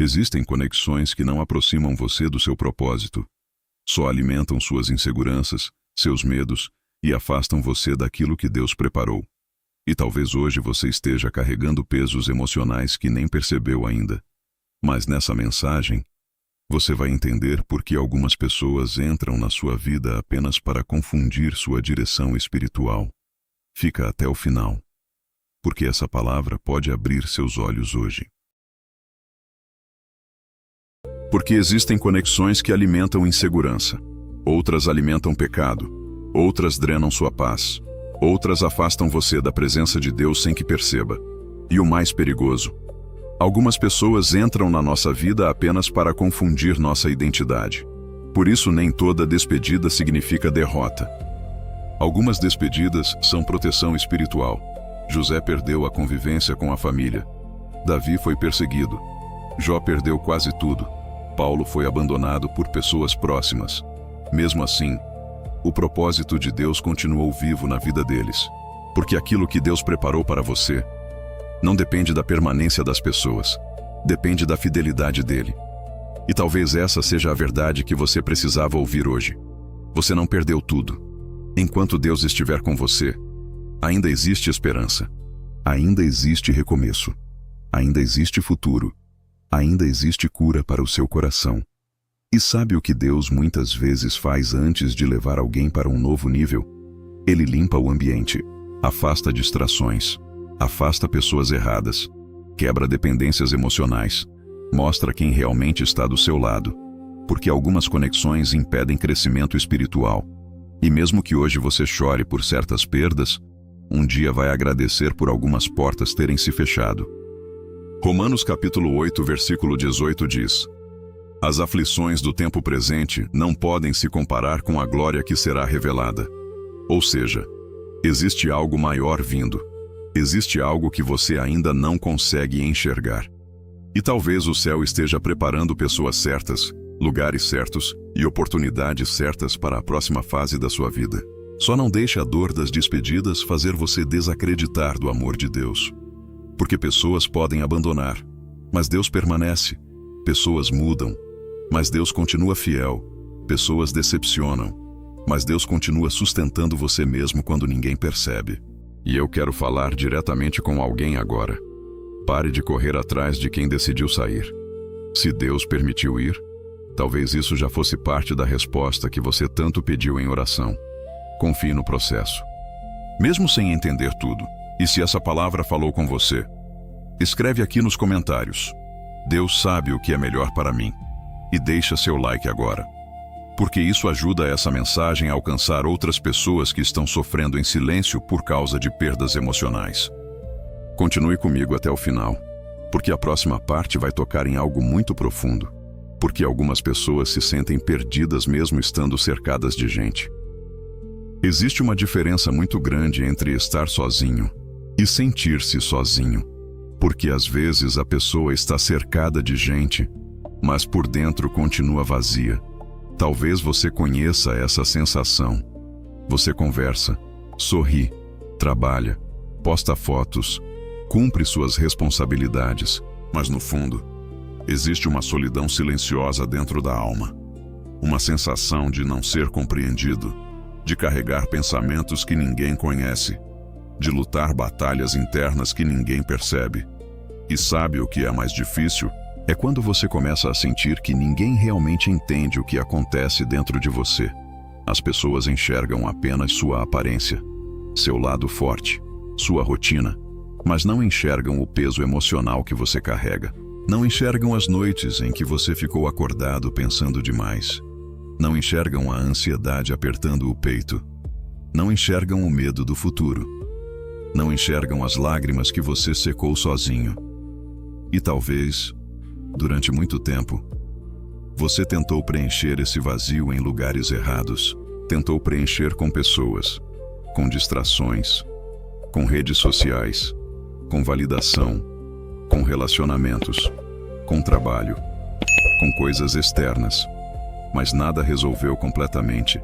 Existem conexões que não aproximam você do seu propósito. Só alimentam suas inseguranças, seus medos e afastam você daquilo que Deus preparou. E talvez hoje você esteja carregando pesos emocionais que nem percebeu ainda. Mas nessa mensagem, você vai entender por que algumas pessoas entram na sua vida apenas para confundir sua direção espiritual. Fica até o final, porque essa palavra pode abrir seus olhos hoje. Porque existem conexões que alimentam insegurança, outras alimentam pecado, outras drenam sua paz, outras afastam você da presença de Deus sem que perceba. E o mais perigoso, algumas pessoas entram na nossa vida apenas para confundir nossa identidade. Por isso, nem toda despedida significa derrota. Algumas despedidas são proteção espiritual. José perdeu a convivência com a família. Davi foi perseguido. Jó perdeu quase tudo. Paulo foi abandonado por pessoas próximas. Mesmo assim, o propósito de Deus continuou vivo na vida deles. Porque aquilo que Deus preparou para você não depende da permanência das pessoas, depende da fidelidade dele. E talvez essa seja a verdade que você precisava ouvir hoje. Você não perdeu tudo. Enquanto Deus estiver com você, ainda existe esperança, ainda existe recomeço, ainda existe futuro, ainda existe cura para o seu coração. E sabe o que Deus muitas vezes faz antes de levar alguém para um novo nível? Ele limpa o ambiente, afasta distrações, afasta pessoas erradas, quebra dependências emocionais, mostra quem realmente está do seu lado, porque algumas conexões impedem crescimento espiritual. E mesmo que hoje você chore por certas perdas, um dia vai agradecer por algumas portas terem se fechado. Romanos capítulo 8, versículo 18 diz: As aflições do tempo presente não podem se comparar com a glória que será revelada. Ou seja, existe algo maior vindo. Existe algo que você ainda não consegue enxergar. E talvez o céu esteja preparando pessoas certas, lugares certos e oportunidades certas para a próxima fase da sua vida. Só não deixe a dor das despedidas fazer você desacreditar do amor de Deus. Porque pessoas podem abandonar, mas Deus permanece. Pessoas mudam, mas Deus continua fiel. Pessoas decepcionam, mas Deus continua sustentando você mesmo quando ninguém percebe. E eu quero falar diretamente com alguém agora. Pare de correr atrás de quem decidiu sair. Se Deus permitiu ir, talvez isso já fosse parte da resposta que você tanto pediu em oração. Confie no processo. Mesmo sem entender tudo, e se essa palavra falou com você, escreve aqui nos comentários: Deus sabe o que é melhor para mim. E deixa seu like agora. Porque isso ajuda essa mensagem a alcançar outras pessoas que estão sofrendo em silêncio por causa de perdas emocionais. Continue comigo até o final, porque a próxima parte vai tocar em algo muito profundo. Porque algumas pessoas se sentem perdidas mesmo estando cercadas de gente. Existe uma diferença muito grande entre estar sozinho e sentir-se sozinho. Porque às vezes a pessoa está cercada de gente, mas por dentro continua vazia. Talvez você conheça essa sensação. Você conversa, sorri, trabalha, posta fotos, cumpre suas responsabilidades, mas no fundo, existe uma solidão silenciosa dentro da alma. Uma sensação de não ser compreendido, de carregar pensamentos que ninguém conhece, de lutar batalhas internas que ninguém percebe. E sabe o que é mais difícil? É quando você começa a sentir que ninguém realmente entende o que acontece dentro de você. As pessoas enxergam apenas sua aparência, seu lado forte, sua rotina, mas não enxergam o peso emocional que você carrega. Não enxergam as noites em que você ficou acordado pensando demais. Não enxergam a ansiedade apertando o peito. Não enxergam o medo do futuro. Não enxergam as lágrimas que você secou sozinho. E talvez, durante muito tempo, você tentou preencher esse vazio em lugares errados. Tentou preencher com pessoas, com distrações, com redes sociais, com validação, com relacionamentos, com trabalho, com coisas externas. Mas nada resolveu completamente,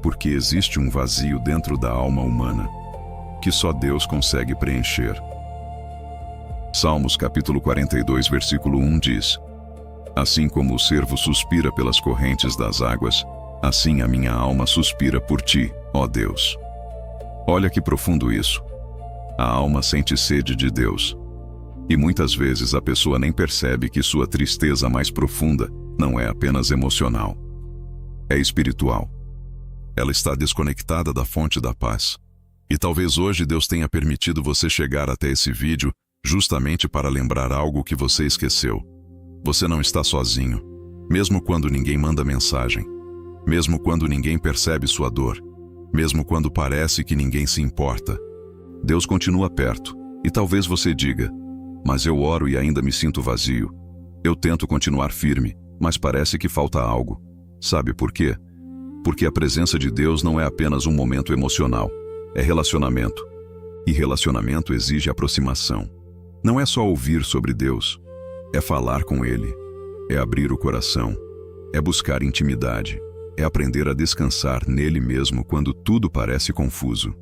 porque existe um vazio dentro da alma humana que só Deus consegue preencher. Salmos capítulo 42, versículo 1 diz: Assim como o cervo suspira pelas correntes das águas, assim a minha alma suspira por ti, ó Deus. Olha que profundo isso. A alma sente sede de Deus. E muitas vezes a pessoa nem percebe que sua tristeza mais profunda não é apenas emocional. É espiritual. Ela está desconectada da fonte da paz. E talvez hoje Deus tenha permitido você chegar até esse vídeo justamente para lembrar algo que você esqueceu. Você não está sozinho, mesmo quando ninguém manda mensagem, mesmo quando ninguém percebe sua dor, mesmo quando parece que ninguém se importa. Deus continua perto, e talvez você diga: mas eu oro e ainda me sinto vazio. Eu tento continuar firme, mas parece que falta algo. Sabe por quê? Porque a presença de Deus não é apenas um momento emocional, é relacionamento. E relacionamento exige aproximação. Não é só ouvir sobre Deus, é falar com Ele, é abrir o coração, é buscar intimidade, é aprender a descansar nele mesmo quando tudo parece confuso.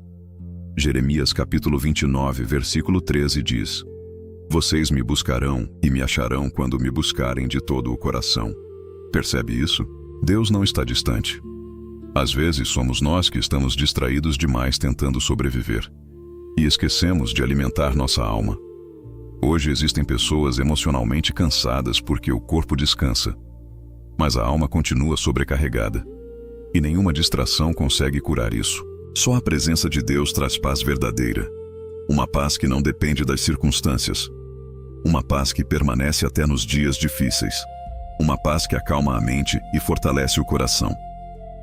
Jeremias capítulo 29, versículo 13 diz: Vocês me buscarão e me acharão quando me buscarem de todo o coração. Percebe isso? Deus não está distante. Às vezes somos nós que estamos distraídos demais tentando sobreviver e esquecemos de alimentar nossa alma. Hoje existem pessoas emocionalmente cansadas porque o corpo descansa, mas a alma continua sobrecarregada. E nenhuma distração consegue curar isso. Só a presença de Deus traz paz verdadeira. Uma paz que não depende das circunstâncias. Uma paz que permanece até nos dias difíceis. Uma paz que acalma a mente e fortalece o coração.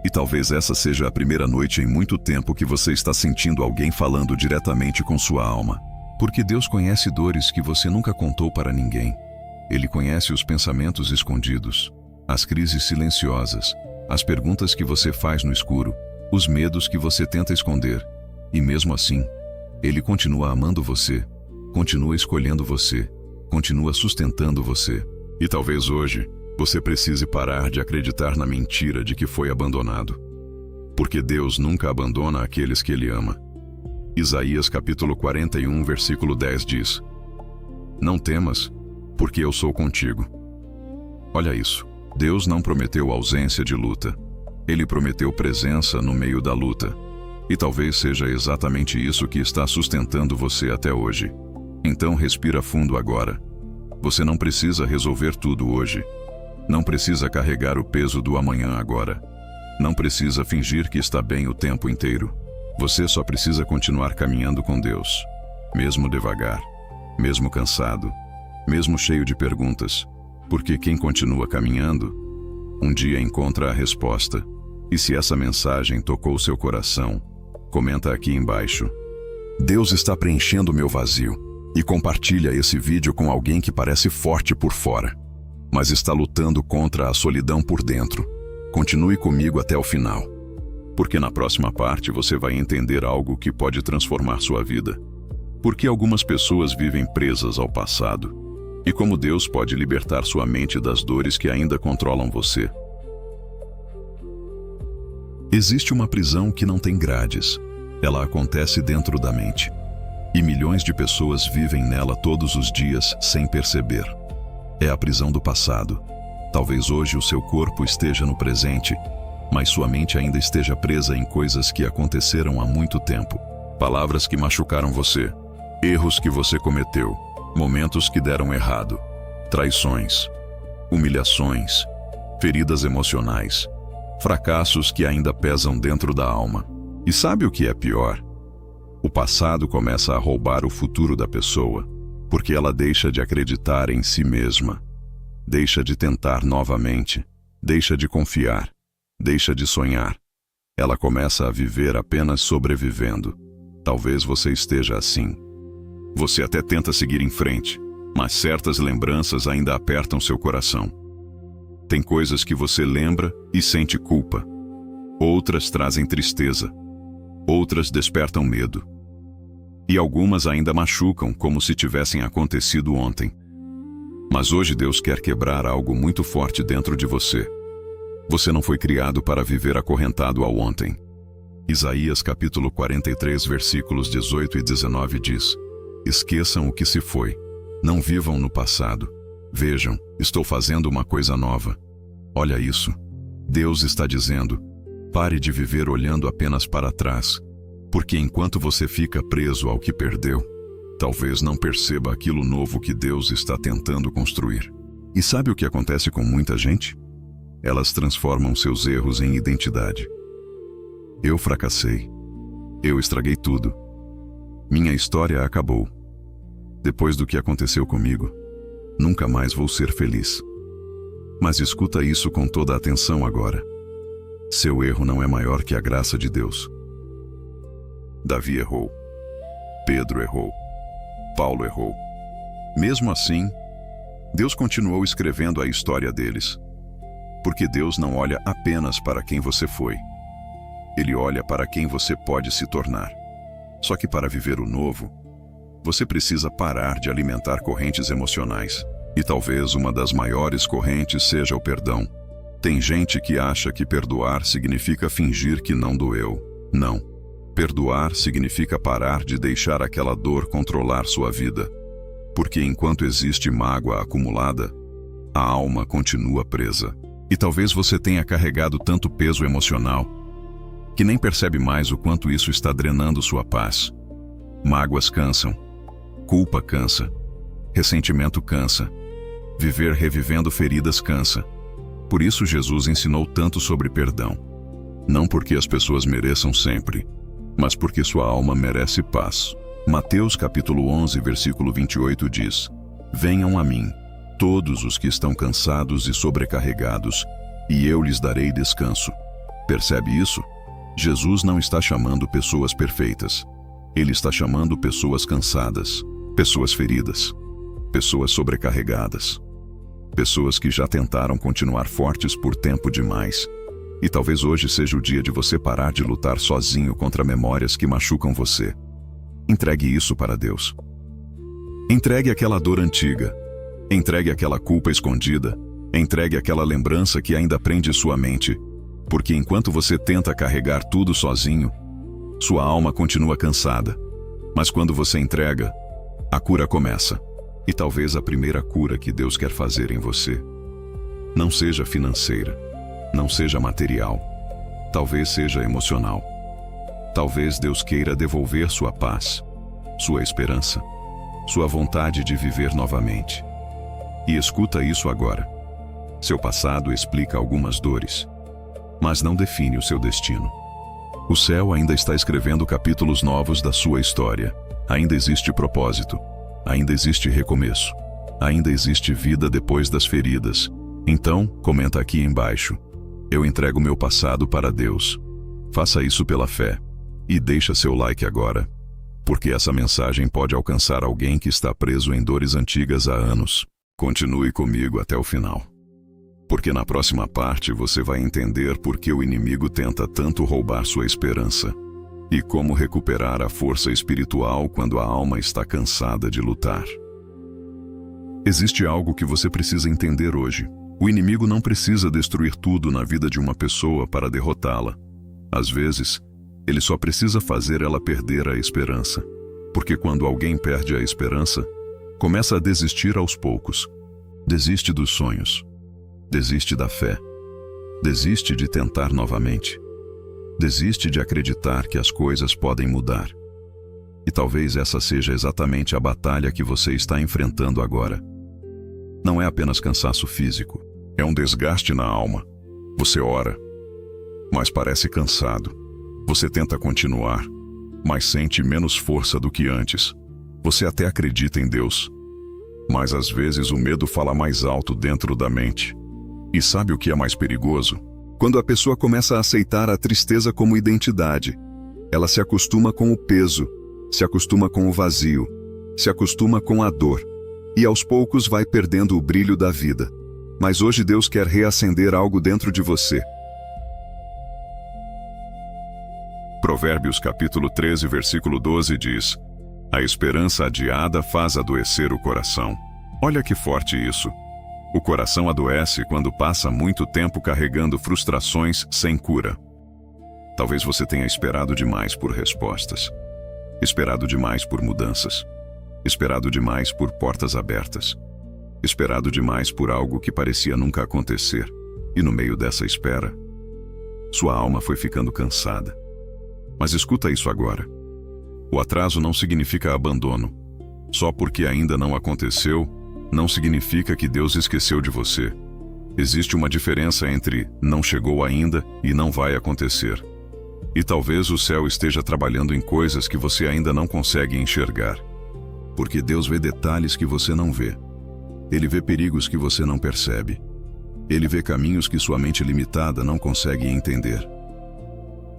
E talvez essa seja a primeira noite em muito tempo que você está sentindo alguém falando diretamente com sua alma. Porque Deus conhece dores que você nunca contou para ninguém. Ele conhece os pensamentos escondidos, as crises silenciosas, as perguntas que você faz no escuro, os medos que você tenta esconder. E mesmo assim, Ele continua amando você, continua escolhendo você, continua sustentando você. E talvez hoje, você precise parar de acreditar na mentira de que foi abandonado. Porque Deus nunca abandona aqueles que Ele ama. Isaías capítulo 41, versículo 10 diz: Não temas, porque eu sou contigo. Olha isso. Deus não prometeu ausência de luta. Ele prometeu presença no meio da luta. E talvez seja exatamente isso que está sustentando você até hoje. Então respira fundo agora. Você não precisa resolver tudo hoje. Não precisa carregar o peso do amanhã agora. Não precisa fingir que está bem o tempo inteiro. Você só precisa continuar caminhando com Deus. Mesmo devagar, mesmo cansado, mesmo cheio de perguntas. Porque quem continua caminhando, um dia encontra a resposta. E se essa mensagem tocou seu coração, comenta aqui embaixo: Deus está preenchendo meu vazio. E compartilha esse vídeo com alguém que parece forte por fora, mas está lutando contra a solidão por dentro. Continue comigo até o final, porque na próxima parte você vai entender algo que pode transformar sua vida. Porque algumas pessoas vivem presas ao passado, e como Deus pode libertar sua mente das dores que ainda controlam você. Existe uma prisão que não tem grades. Ela acontece dentro da mente. E milhões de pessoas vivem nela todos os dias sem perceber. É a prisão do passado. Talvez hoje o seu corpo esteja no presente, mas sua mente ainda esteja presa em coisas que aconteceram há muito tempo. Palavras que machucaram você, erros que você cometeu, momentos que deram errado, traições, humilhações, feridas emocionais, fracassos que ainda pesam dentro da alma. E sabe o que é pior? O passado começa a roubar o futuro da pessoa, porque ela deixa de acreditar em si mesma, deixa de tentar novamente, deixa de confiar, deixa de sonhar. Ela começa a viver apenas sobrevivendo. Talvez você esteja assim. Você até tenta seguir em frente, mas certas lembranças ainda apertam seu coração. Tem coisas que você lembra e sente culpa. Outras trazem tristeza. Outras despertam medo. E algumas ainda machucam como se tivessem acontecido ontem. Mas hoje Deus quer quebrar algo muito forte dentro de você. Você não foi criado para viver acorrentado ao ontem. Isaías capítulo 43, versículos 18 e 19 diz: Esqueçam o que se foi. Não vivam no passado. Vejam, estou fazendo uma coisa nova. Olha isso. Deus está dizendo: pare de viver olhando apenas para trás, porque enquanto você fica preso ao que perdeu, talvez não perceba aquilo novo que Deus está tentando construir. E sabe o que acontece com muita gente? Elas transformam seus erros em identidade. Eu fracassei. Eu estraguei tudo. Minha história acabou. Depois do que aconteceu comigo, nunca mais vou ser feliz. Mas escuta isso com toda a atenção agora. Seu erro não é maior que a graça de Deus. Davi errou. Pedro errou. Paulo errou. Mesmo assim, Deus continuou escrevendo a história deles. Porque Deus não olha apenas para quem você foi. Ele olha para quem você pode se tornar. Só que para viver o novo, você precisa parar de alimentar correntes emocionais. E talvez uma das maiores correntes seja o perdão. Tem gente que acha que perdoar significa fingir que não doeu. Não. Perdoar significa parar de deixar aquela dor controlar sua vida. Porque enquanto existe mágoa acumulada, a alma continua presa. E talvez você tenha carregado tanto peso emocional que nem percebe mais o quanto isso está drenando sua paz. Mágoas cansam. Culpa cansa. Ressentimento cansa. Viver revivendo feridas cansa. Por isso Jesus ensinou tanto sobre perdão. Não porque as pessoas mereçam sempre, mas porque sua alma merece paz. Mateus capítulo 11, versículo 28 diz: Venham a mim, todos os que estão cansados e sobrecarregados, e eu lhes darei descanso. Percebe isso? Jesus não está chamando pessoas perfeitas. Ele está chamando pessoas cansadas, pessoas feridas, pessoas sobrecarregadas, pessoas que já tentaram continuar fortes por tempo demais. E talvez hoje seja o dia de você parar de lutar sozinho contra memórias que machucam você. Entregue isso para Deus. Entregue aquela dor antiga. Entregue aquela culpa escondida. Entregue aquela lembrança que ainda prende sua mente. Porque enquanto você tenta carregar tudo sozinho, sua alma continua cansada. Mas quando você entrega, a cura começa. E talvez a primeira cura que Deus quer fazer em você não seja financeira, não seja material, talvez seja emocional. Talvez Deus queira devolver sua paz, sua esperança, sua vontade de viver novamente. E escuta isso agora. Seu passado explica algumas dores, mas não define o seu destino. O céu ainda está escrevendo capítulos novos da sua história. Ainda existe propósito. Ainda existe recomeço. Ainda existe vida depois das feridas. Então, comenta aqui embaixo: eu entrego meu passado para Deus. Faça isso pela fé. E deixa seu like agora, porque essa mensagem pode alcançar alguém que está preso em dores antigas há anos. Continue comigo até o final. Porque na próxima parte você vai entender por que o inimigo tenta tanto roubar sua esperança e como recuperar a força espiritual quando a alma está cansada de lutar. Existe algo que você precisa entender hoje. O inimigo não precisa destruir tudo na vida de uma pessoa para derrotá-la. Às vezes, ele só precisa fazer ela perder a esperança. Porque quando alguém perde a esperança, começa a desistir aos poucos. Desiste dos sonhos. Desiste da fé. Desiste de tentar novamente. Desiste de acreditar que as coisas podem mudar. E talvez essa seja exatamente a batalha que você está enfrentando agora. Não é apenas cansaço físico, é um desgaste na alma. Você ora, mas parece cansado. Você tenta continuar, mas sente menos força do que antes. Você até acredita em Deus, mas às vezes o medo fala mais alto dentro da mente. E sabe o que é mais perigoso? Quando a pessoa começa a aceitar a tristeza como identidade, ela se acostuma com o peso, se acostuma com o vazio, se acostuma com a dor, e aos poucos vai perdendo o brilho da vida. Mas hoje Deus quer reacender algo dentro de você. Provérbios capítulo 13, versículo 12 diz: a esperança adiada faz adoecer o coração. Olha que forte isso. O coração adoece quando passa muito tempo carregando frustrações sem cura. Talvez você tenha esperado demais por respostas, esperado demais por mudanças, esperado demais por portas abertas. esperado demais por algo que parecia nunca acontecer, e no meio dessa espera, sua alma foi ficando cansada. Mas escuta isso agora. O atraso não significa abandono. Só porque ainda não aconteceu, não significa que Deus esqueceu de você. Existe uma diferença entre não chegou ainda e não vai acontecer. E talvez o céu esteja trabalhando em coisas que você ainda não consegue enxergar. Porque Deus vê detalhes que você não vê. Ele vê perigos que você não percebe. Ele vê caminhos que sua mente limitada não consegue entender.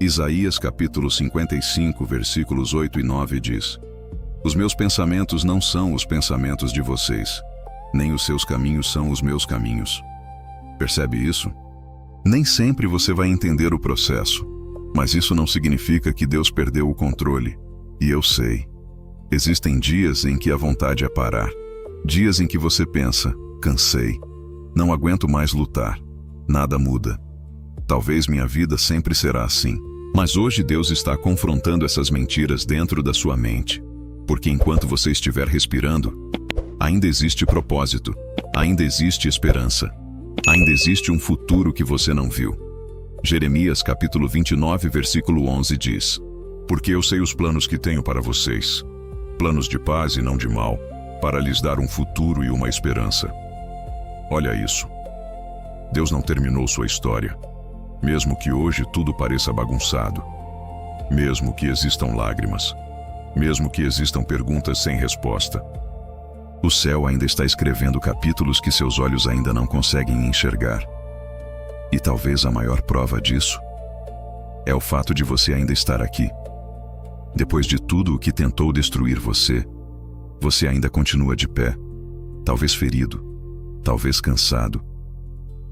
Isaías capítulo 55, versículos 8 e 9 diz: Os meus pensamentos não são os pensamentos de vocês, nem os seus caminhos são os meus caminhos. Percebe isso? Nem sempre você vai entender o processo, mas isso não significa que Deus perdeu o controle. E eu sei. Existem dias em que a vontade é parar. Dias em que você pensa, cansei. Não aguento mais lutar. Nada muda. Talvez minha vida sempre será assim. Mas hoje Deus está confrontando essas mentiras dentro da sua mente. Porque enquanto você estiver respirando, ainda existe propósito, ainda existe esperança, ainda existe um futuro que você não viu. Jeremias capítulo 29, versículo 11 diz: Porque eu sei os planos que tenho para vocês, planos de paz e não de mal, para lhes dar um futuro e uma esperança. Olha isso. Deus não terminou sua história. Mesmo que hoje tudo pareça bagunçado, mesmo que existam lágrimas, mesmo que existam perguntas sem resposta, o céu ainda está escrevendo capítulos que seus olhos ainda não conseguem enxergar. E talvez a maior prova disso é o fato de você ainda estar aqui. Depois de tudo o que tentou destruir você, você ainda continua de pé, talvez ferido, talvez cansado,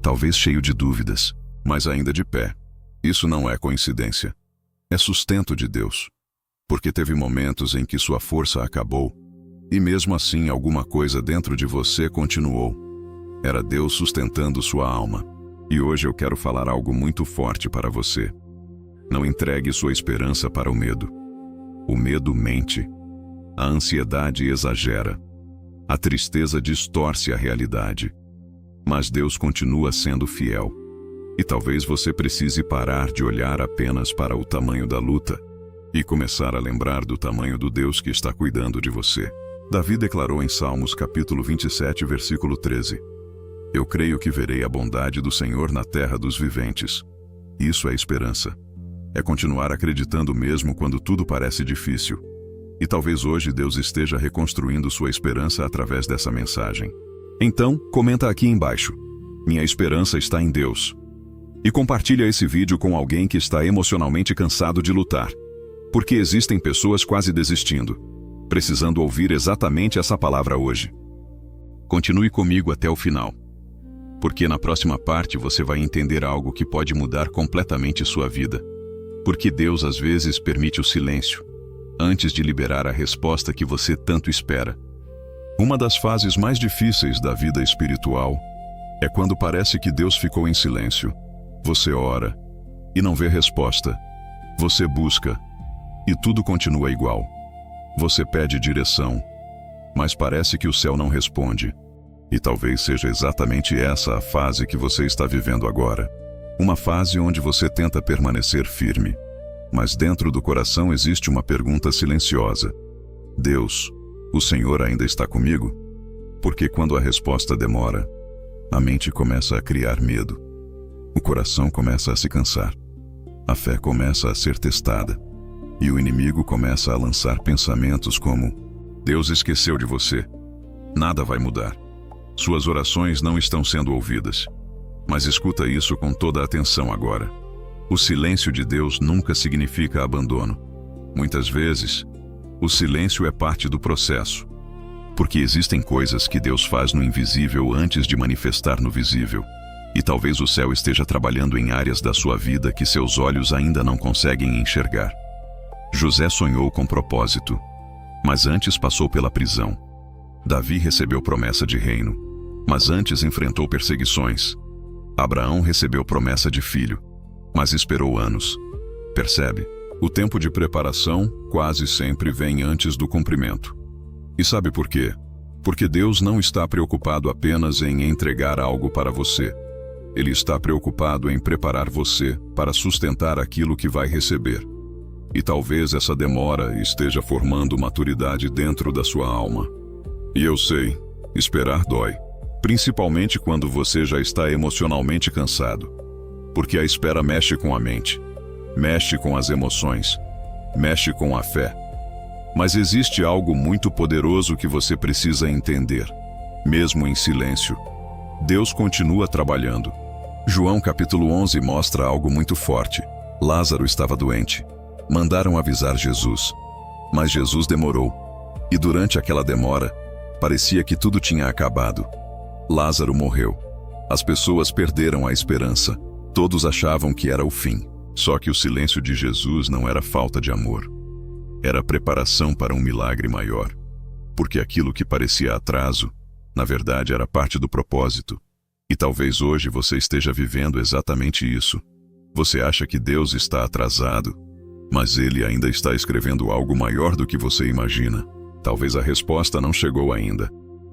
talvez cheio de dúvidas, mas ainda de pé. Isso não é coincidência. É sustento de Deus. Porque teve momentos em que sua força acabou, e mesmo assim alguma coisa dentro de você continuou. Era Deus sustentando sua alma. E hoje eu quero falar algo muito forte para você. Não entregue sua esperança para o medo. O medo mente. A ansiedade exagera. A tristeza distorce a realidade. Mas Deus continua sendo fiel. E talvez você precise parar de olhar apenas para o tamanho da luta e começar a lembrar do tamanho do Deus que está cuidando de você. Davi declarou em Salmos capítulo 27, versículo 13: Eu creio que verei a bondade do Senhor na terra dos viventes. Isso é esperança. É continuar acreditando mesmo quando tudo parece difícil. E talvez hoje Deus esteja reconstruindo sua esperança através dessa mensagem. Então, comenta aqui embaixo: Minha esperança está em Deus. E compartilha esse vídeo com alguém que está emocionalmente cansado de lutar. Porque existem pessoas quase desistindo, precisando ouvir exatamente essa palavra hoje. Continue comigo até o final. Porque na próxima parte você vai entender algo que pode mudar completamente sua vida. Porque Deus às vezes permite o silêncio, antes de liberar a resposta que você tanto espera. Uma das fases mais difíceis da vida espiritual é quando parece que Deus ficou em silêncio. Você ora e não vê resposta. Você busca e tudo continua igual. Você pede direção, mas parece que o céu não responde. E talvez seja exatamente essa a fase que você está vivendo agora. Uma fase onde você tenta permanecer firme, mas dentro do coração existe uma pergunta silenciosa: Deus, o Senhor ainda está comigo? Porque quando a resposta demora, a mente começa a criar medo. O coração começa a se cansar. A fé começa a ser testada. E o inimigo começa a lançar pensamentos como: Deus esqueceu de você. Nada vai mudar. Suas orações não estão sendo ouvidas. Mas escuta isso com toda a atenção agora. O silêncio de Deus nunca significa abandono. Muitas vezes, o silêncio é parte do processo. Porque existem coisas que Deus faz no invisível antes de manifestar no visível. E talvez o céu esteja trabalhando em áreas da sua vida que seus olhos ainda não conseguem enxergar. José sonhou com propósito, mas antes passou pela prisão. Davi recebeu promessa de reino, mas antes enfrentou perseguições. Abraão recebeu promessa de filho, mas esperou anos. Percebe? O tempo de preparação quase sempre vem antes do cumprimento. E sabe por quê? Porque Deus não está preocupado apenas em entregar algo para você. Ele está preocupado em preparar você para sustentar aquilo que vai receber. E talvez essa demora esteja formando maturidade dentro da sua alma. E eu sei, esperar dói, principalmente quando você já está emocionalmente cansado. Porque a espera mexe com a mente, mexe com as emoções, mexe com a fé. Mas existe algo muito poderoso que você precisa entender. Mesmo em silêncio, Deus continua trabalhando. João capítulo 11 mostra algo muito forte. Lázaro estava doente. Mandaram avisar Jesus. Mas Jesus demorou. E durante aquela demora, parecia que tudo tinha acabado. Lázaro morreu. As pessoas perderam a esperança. Todos achavam que era o fim. Só que o silêncio de Jesus não era falta de amor. Era preparação para um milagre maior. Porque aquilo que parecia atraso, na verdade era parte do propósito. E talvez hoje você esteja vivendo exatamente isso. Você acha que Deus está atrasado, mas Ele ainda está escrevendo algo maior do que você imagina. Talvez a resposta não chegou ainda,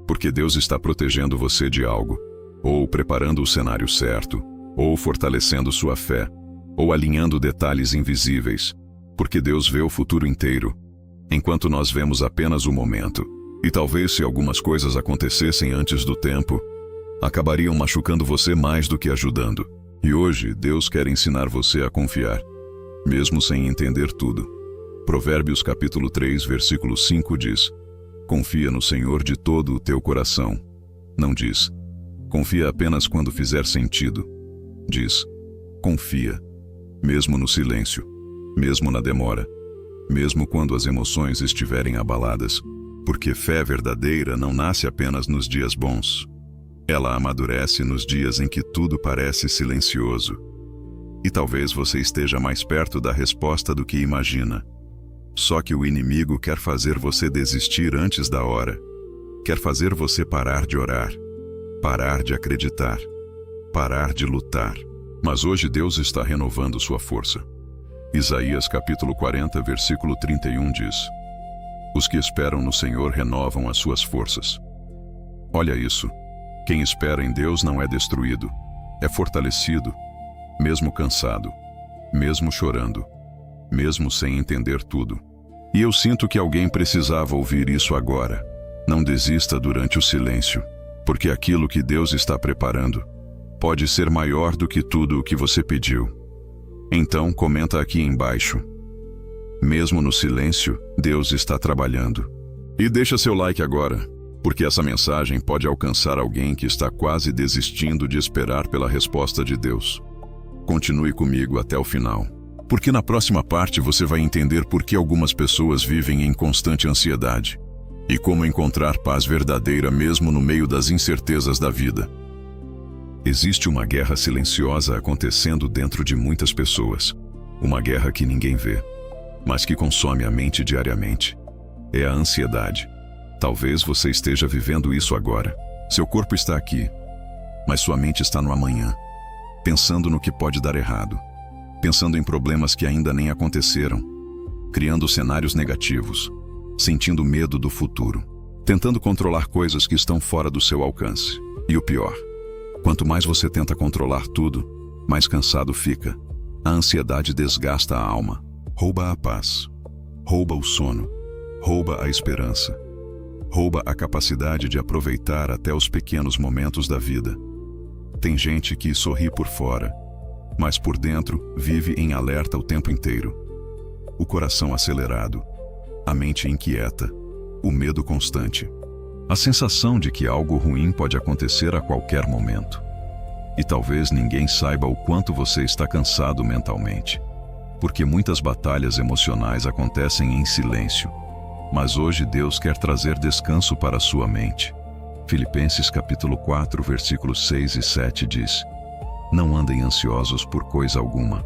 porque Deus está protegendo você de algo, ou preparando o cenário certo, ou fortalecendo sua fé, ou alinhando detalhes invisíveis, porque Deus vê o futuro inteiro, enquanto nós vemos apenas o momento. E talvez se algumas coisas acontecessem antes do tempo, acabariam machucando você mais do que ajudando. E hoje Deus quer ensinar você a confiar, mesmo sem entender tudo. Provérbios capítulo 3, versículo 5 diz: confia no Senhor de todo o teu coração. Não diz, confia apenas quando fizer sentido. Diz, confia, mesmo no silêncio, mesmo na demora, mesmo quando as emoções estiverem abaladas. Porque fé verdadeira não nasce apenas nos dias bons. Ela amadurece nos dias em que tudo parece silencioso. E talvez você esteja mais perto da resposta do que imagina. Só que o inimigo quer fazer você desistir antes da hora. Quer fazer você parar de orar, parar de acreditar, parar de lutar. Mas hoje Deus está renovando sua força. Isaías capítulo 40, versículo 31 diz: os que esperam no Senhor renovam as suas forças. Olha isso. Quem espera em Deus não é destruído, é fortalecido, mesmo cansado, mesmo chorando, mesmo sem entender tudo. E eu sinto que alguém precisava ouvir isso agora. Não desista durante o silêncio, porque aquilo que Deus está preparando pode ser maior do que tudo o que você pediu. Então comenta aqui embaixo: mesmo no silêncio, Deus está trabalhando. E deixa seu like agora, porque essa mensagem pode alcançar alguém que está quase desistindo de esperar pela resposta de Deus. Continue comigo até o final, porque na próxima parte você vai entender por que algumas pessoas vivem em constante ansiedade e como encontrar paz verdadeira mesmo no meio das incertezas da vida. Existe uma guerra silenciosa acontecendo dentro de muitas pessoas, uma guerra que ninguém vê, mas que consome a mente diariamente. É a ansiedade. Talvez você esteja vivendo isso agora. Seu corpo está aqui, mas sua mente está no amanhã, pensando no que pode dar errado, pensando em problemas que ainda nem aconteceram, criando cenários negativos, sentindo medo do futuro, tentando controlar coisas que estão fora do seu alcance. E o pior, quanto mais você tenta controlar tudo, mais cansado fica. A ansiedade desgasta a alma, rouba a paz, rouba o sono, rouba a esperança, rouba a capacidade de aproveitar até os pequenos momentos da vida. Tem gente que sorri por fora, mas por dentro vive em alerta o tempo inteiro. O coração acelerado, a mente inquieta, o medo constante, a sensação de que algo ruim pode acontecer a qualquer momento. E talvez ninguém saiba o quanto você está cansado mentalmente, porque muitas batalhas emocionais acontecem em silêncio. Mas hoje Deus quer trazer descanso para a sua mente. Filipenses capítulo 4, versículos 6 e 7 diz: não andem ansiosos por coisa alguma,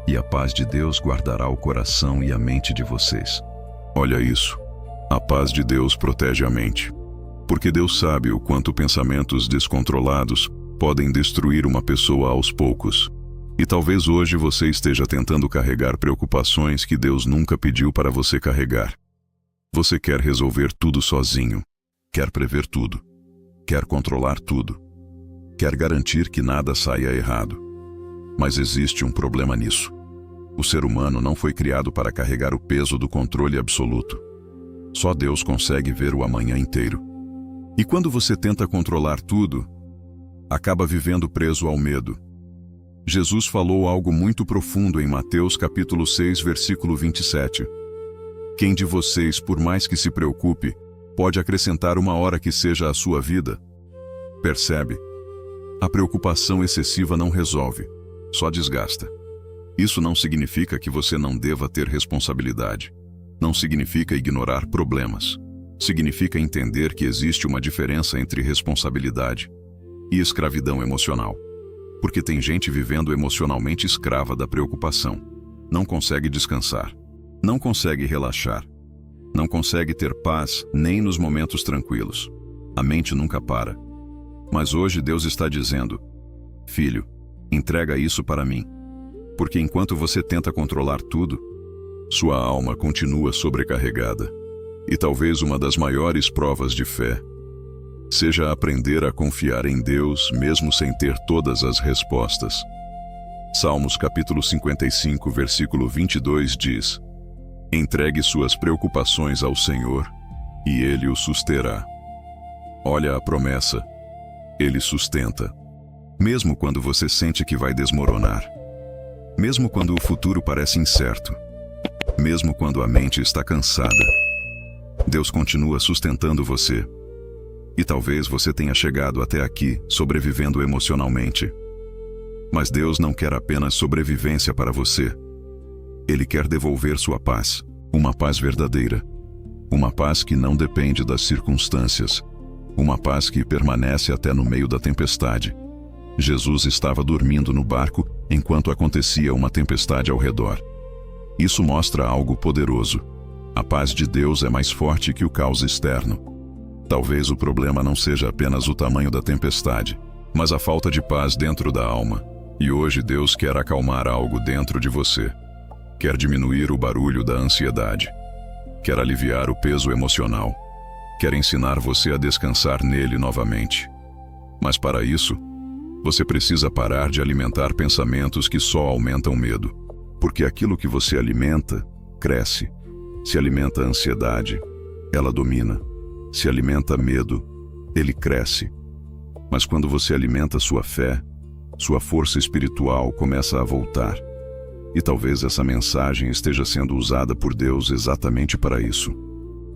e a paz de Deus guardará o coração e a mente de vocês. Olha isso. A paz de Deus protege a mente. Porque Deus sabe o quanto pensamentos descontrolados podem destruir uma pessoa aos poucos. E talvez hoje você esteja tentando carregar preocupações que Deus nunca pediu para você carregar. Você quer resolver tudo sozinho. quer prever tudo, quer controlar tudo, quer garantir que nada saia errado. Mas existe um problema nisso. O ser humano não foi criado para carregar o peso do controle absoluto. Só Deus consegue ver o amanhã inteiro. E quando você tenta controlar tudo, acaba vivendo preso ao medo. Jesus falou algo muito profundo em Mateus capítulo 6, versículo 27. Quem de vocês, por mais que se preocupe, pode acrescentar uma hora que seja à sua vida? Percebe? A preocupação excessiva não resolve, só desgasta. Isso não significa que você não deva ter responsabilidade. Não significa ignorar problemas. Significa entender que existe uma diferença entre responsabilidade e escravidão emocional. Porque tem gente vivendo emocionalmente escrava da preocupação. Não consegue descansar. Não consegue relaxar. Não consegue ter paz nem nos momentos tranquilos. A mente nunca para. Mas hoje Deus está dizendo: filho, entrega isso para mim. Porque enquanto você tenta controlar tudo, sua alma continua sobrecarregada. E talvez uma das maiores provas de fé seja aprender a confiar em Deus mesmo sem ter todas as respostas. Salmos capítulo 55, versículo 22 diz: entregue suas preocupações ao Senhor, e Ele o susterá. Olha a promessa. Ele sustenta. Mesmo quando você sente que vai desmoronar. Mesmo quando o futuro parece incerto. Mesmo quando a mente está cansada. Deus continua sustentando você. E talvez você tenha chegado até aqui sobrevivendo emocionalmente. Mas Deus não quer apenas sobrevivência para você. Ele quer devolver sua paz, uma paz verdadeira. Uma paz que não depende das circunstâncias. Uma paz que permanece até no meio da tempestade. Jesus estava dormindo no barco enquanto acontecia uma tempestade ao redor. Isso mostra algo poderoso. A paz de Deus é mais forte que o caos externo. Talvez o problema não seja apenas o tamanho da tempestade, mas a falta de paz dentro da alma. E hoje Deus quer acalmar algo dentro de você. Quer diminuir o barulho da ansiedade. Quer aliviar o peso emocional. Quer ensinar você a descansar nele novamente. Mas para isso, você precisa parar de alimentar pensamentos que só aumentam medo. Porque aquilo que você alimenta, cresce. Se alimenta ansiedade, ela domina. Se alimenta medo, ele cresce. Mas quando você alimenta sua fé, sua força espiritual começa a voltar. E talvez essa mensagem esteja sendo usada por Deus exatamente para isso.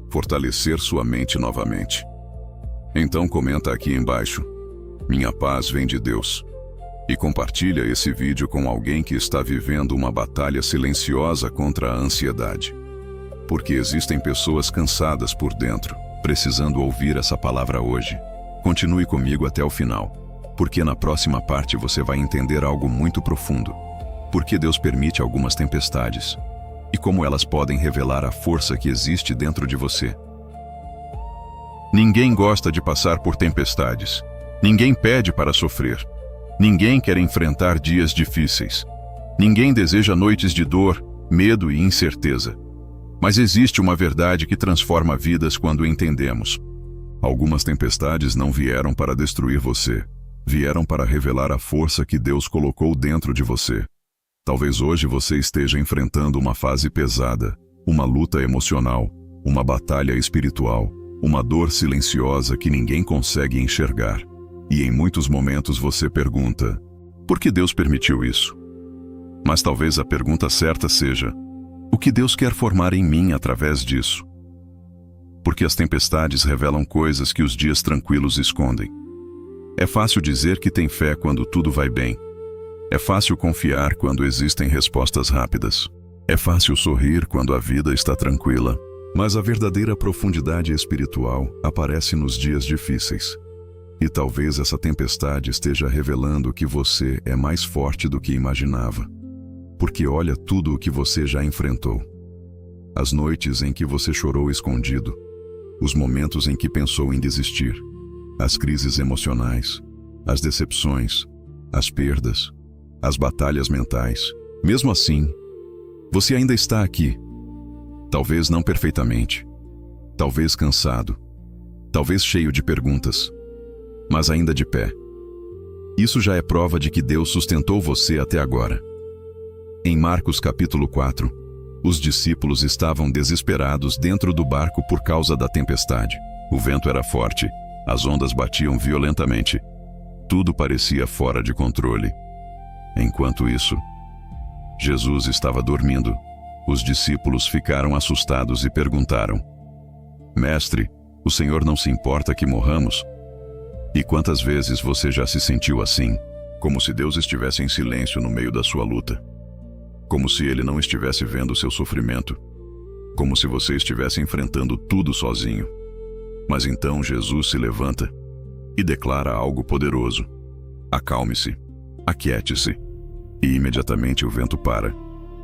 Fortalecer sua mente novamente. Então comenta aqui embaixo: minha paz vem de Deus. E compartilha esse vídeo com alguém que está vivendo uma batalha silenciosa contra a ansiedade. Porque existem pessoas cansadas por dentro, precisando ouvir essa palavra hoje. Continue comigo até o final, porque na próxima parte você vai entender algo muito profundo. Por que Deus permite algumas tempestades e como elas podem revelar a força que existe dentro de você. Ninguém gosta de passar por tempestades. Ninguém pede para sofrer. Ninguém quer enfrentar dias difíceis. Ninguém deseja noites de dor, medo e incerteza. Mas existe uma verdade que transforma vidas quando entendemos. Algumas tempestades não vieram para destruir você. Vieram para revelar a força que Deus colocou dentro de você. Talvez hoje você esteja enfrentando uma fase pesada, uma luta emocional, uma batalha espiritual, uma dor silenciosa que ninguém consegue enxergar. E em muitos momentos você pergunta: por que Deus permitiu isso? Mas talvez a pergunta certa seja: o que Deus quer formar em mim através disso? Porque as tempestades revelam coisas que os dias tranquilos escondem. É fácil dizer que tem fé quando tudo vai bem. É fácil confiar quando existem respostas rápidas. É fácil sorrir quando a vida está tranquila. Mas a verdadeira profundidade espiritual aparece nos dias difíceis. E talvez essa tempestade esteja revelando que você é mais forte do que imaginava. Porque olha tudo o que você já enfrentou. As noites em que você chorou escondido. Os momentos em que pensou em desistir. As crises emocionais. As decepções. As perdas. As batalhas mentais. Mesmo assim, você ainda está aqui. Talvez não perfeitamente. Talvez cansado. talvez cheio de perguntas, mas ainda de pé. Isso já é prova de que Deus sustentou você até agora. Em Marcos capítulo 4, os discípulos estavam desesperados dentro do barco por causa da tempestade. O vento era forte, as ondas batiam violentamente. Tudo parecia fora de controle. Enquanto isso, Jesus estava dormindo. Os discípulos ficaram assustados e perguntaram: Mestre, o Senhor não se importa que morramos? E quantas vezes você já se sentiu assim, como se Deus estivesse em silêncio no meio da sua luta? Como se Ele não estivesse vendo o seu sofrimento? Como se você estivesse enfrentando tudo sozinho? Mas então Jesus se levanta e declara algo poderoso: acalme-se, aquiete-se. E imediatamente o vento para.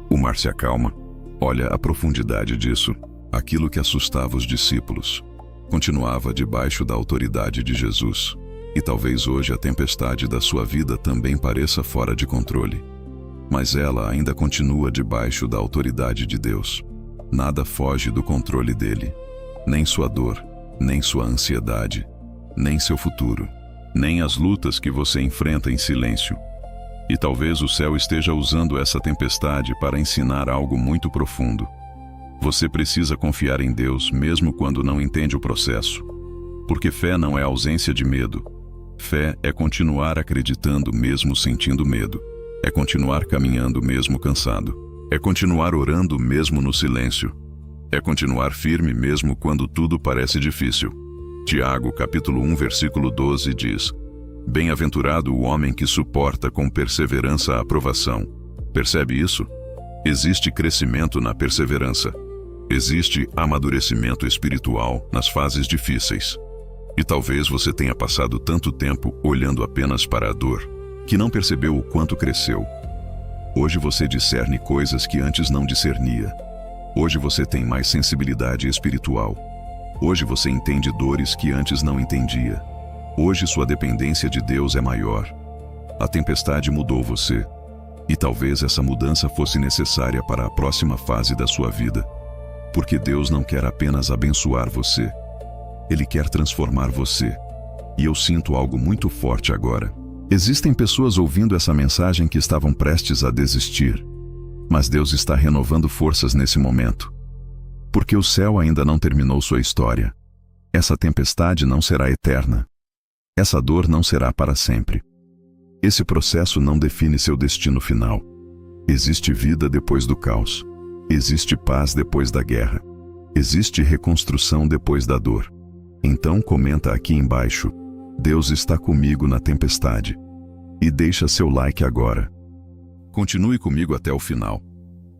O mar se acalma. Olha a profundidade disso. Aquilo que assustava os discípulos continuava debaixo da autoridade de Jesus. E talvez hoje a tempestade da sua vida também pareça fora de controle. Mas ela ainda continua debaixo da autoridade de Deus. Nada foge do controle dele. Nem sua dor, nem sua ansiedade, nem seu futuro, nem as lutas que você enfrenta em silêncio. E talvez o céu esteja usando essa tempestade para ensinar algo muito profundo. Você precisa confiar em Deus mesmo quando não entende o processo. Porque fé não é ausência de medo. Fé é continuar acreditando mesmo sentindo medo. É continuar caminhando mesmo cansado. É continuar orando mesmo no silêncio. É continuar firme mesmo quando tudo parece difícil. Tiago, capítulo 1, versículo 12 diz: Bem-aventurado o homem que suporta com perseverança a aprovação. Percebe isso? Existe crescimento na perseverança. Existe amadurecimento espiritual nas fases difíceis. E talvez você tenha passado tanto tempo olhando apenas para a dor, que não percebeu o quanto cresceu. Hoje você discerne coisas que antes não discernia. Hoje você tem mais sensibilidade espiritual. Hoje você entende dores que antes não entendia. Hoje sua dependência de Deus é maior. A tempestade mudou você. E talvez essa mudança fosse necessária para a próxima fase da sua vida. Porque Deus não quer apenas abençoar você. Ele quer transformar você. E eu sinto algo muito forte agora. Existem pessoas ouvindo essa mensagem que estavam prestes a desistir. Mas Deus está renovando forças nesse momento. Porque o céu ainda não terminou sua história. Essa tempestade não será eterna. Essa dor não será para sempre. Esse processo não define seu destino final. Existe vida depois do caos. Existe paz depois da guerra. Existe reconstrução depois da dor. Então comenta aqui embaixo: Deus está comigo na tempestade. E deixa seu like agora. Continue comigo até o final.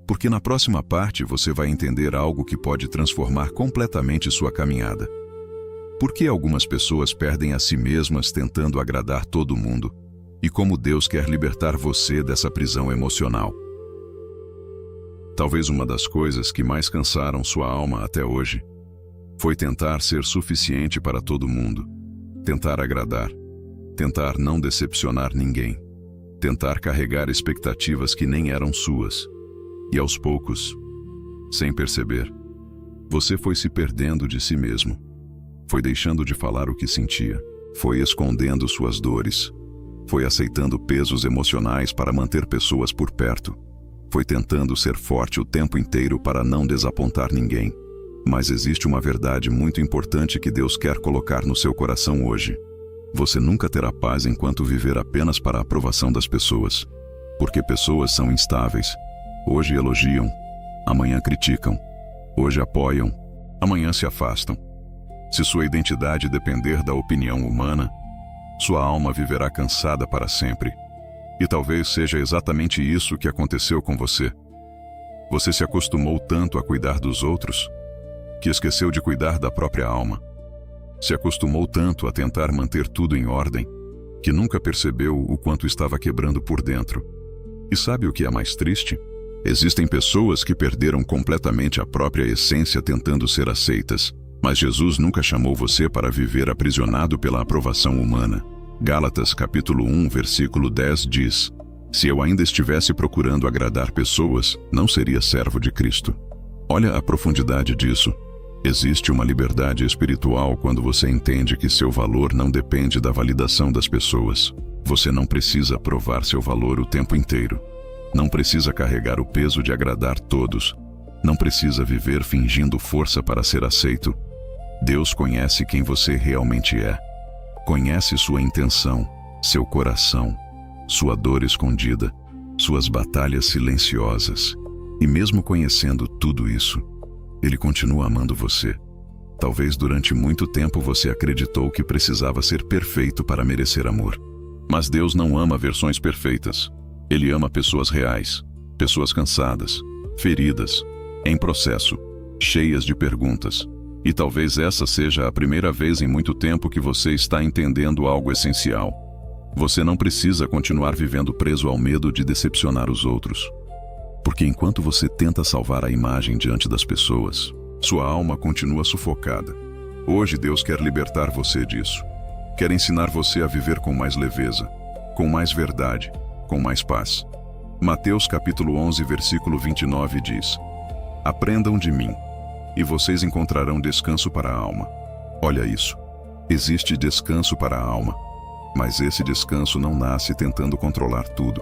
Porque na próxima parte você vai entender algo que pode transformar completamente sua caminhada. Por que algumas pessoas perdem a si mesmas tentando agradar todo mundo? E como Deus quer libertar você dessa prisão emocional. Talvez uma das coisas que mais cansaram sua alma até hoje foi tentar ser suficiente para todo mundo, tentar agradar, tentar não decepcionar ninguém, tentar carregar expectativas que nem eram suas. E aos poucos, sem perceber, você foi se perdendo de si mesmo, foi deixando de falar o que sentia, foi escondendo suas dores, foi aceitando pesos emocionais para manter pessoas por perto, foi tentando ser forte o tempo inteiro para não desapontar ninguém. Mas existe uma verdade muito importante que Deus quer colocar no seu coração hoje. Você nunca terá paz enquanto viver apenas para a aprovação das pessoas. Porque pessoas são instáveis. Hoje elogiam, amanhã criticam. Hoje apoiam, amanhã se afastam. Se sua identidade depender da opinião humana, sua alma viverá cansada para sempre. E talvez seja exatamente isso que aconteceu com você. Você se acostumou tanto a cuidar dos outros, que esqueceu de cuidar da própria alma. Se acostumou tanto a tentar manter tudo em ordem, que nunca percebeu o quanto estava quebrando por dentro. E sabe o que é mais triste? Existem pessoas que perderam completamente a própria essência tentando ser aceitas, mas Jesus nunca chamou você para viver aprisionado pela aprovação humana. Gálatas capítulo 1, versículo 10 diz: Se eu ainda estivesse procurando agradar pessoas, não seria servo de Cristo. Olha a profundidade disso. Existe uma liberdade espiritual quando você entende que seu valor não depende da validação das pessoas. Você não precisa provar seu valor o tempo inteiro. Não precisa carregar o peso de agradar todos. Não precisa viver fingindo força para ser aceito. Deus conhece quem você realmente é. Conhece sua intenção, seu coração, sua dor escondida, suas batalhas silenciosas. E mesmo conhecendo tudo isso, Ele continua amando você. Talvez durante muito tempo você acreditou que precisava ser perfeito para merecer amor. Mas Deus não ama versões perfeitas. Ele ama pessoas reais, pessoas cansadas, feridas, em processo, cheias de perguntas. E talvez essa seja a primeira vez em muito tempo que você está entendendo algo essencial. Você não precisa continuar vivendo preso ao medo de decepcionar os outros. Porque enquanto você tenta salvar a imagem diante das pessoas, sua alma continua sufocada. Hoje Deus quer libertar você disso. Quer ensinar você a viver com mais leveza, com mais verdade, com mais paz. Mateus capítulo 11, versículo 29 diz: Aprendam de mim, e vocês encontrarão descanso para a alma. Olha isso. Existe descanso para a alma. Mas esse descanso não nasce tentando controlar tudo,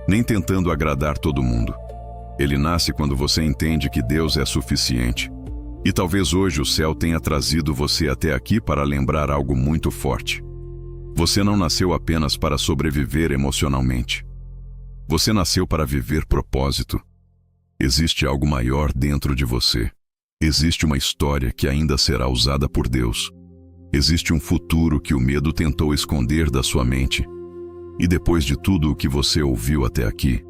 nem tentando agradar todo mundo. Ele nasce quando você entende que Deus é suficiente. E talvez hoje o céu tenha trazido você até aqui para lembrar algo muito forte. Você não nasceu apenas para sobreviver emocionalmente. Você nasceu para viver propósito. Existe algo maior dentro de você. Existe uma história que ainda será usada por Deus. Existe um futuro que o medo tentou esconder da sua mente. E depois de tudo o que você ouviu até aqui,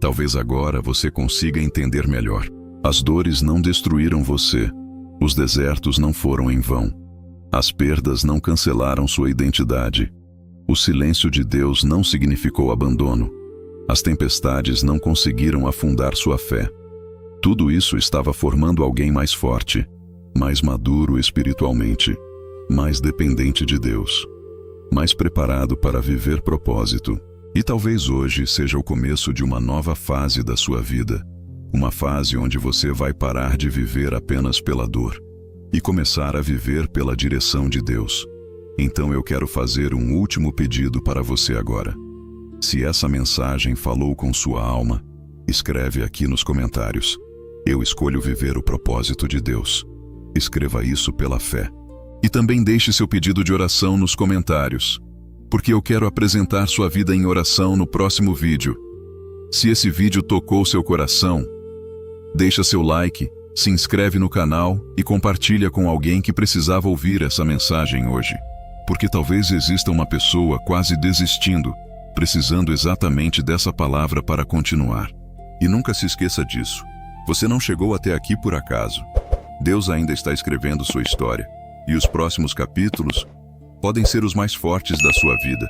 talvez agora você consiga entender melhor. As dores não destruíram você. Os desertos não foram em vão. As perdas não cancelaram sua identidade. O silêncio de Deus não significou abandono. As tempestades não conseguiram afundar sua fé. Tudo isso estava formando alguém mais forte, mais maduro espiritualmente, mais dependente de Deus, mais preparado para viver propósito. E talvez hoje seja o começo de uma nova fase da sua vida, uma fase onde você vai parar de viver apenas pela dor e começar a viver pela direção de Deus. Então eu quero fazer um último pedido para você agora. Se essa mensagem falou com sua alma, escreve aqui nos comentários: Eu escolho viver o propósito de Deus. Escreva isso pela fé. E também deixe seu pedido de oração nos comentários, porque eu quero apresentar sua vida em oração no próximo vídeo. Se esse vídeo tocou seu coração, deixa seu like, se inscreve no canal e compartilha com alguém que precisava ouvir essa mensagem hoje. Porque talvez exista uma pessoa quase desistindo, precisando exatamente dessa palavra para continuar. E nunca se esqueça disso. Você não chegou até aqui por acaso. Deus ainda está escrevendo sua história, e os próximos capítulos podem ser os mais fortes da sua vida.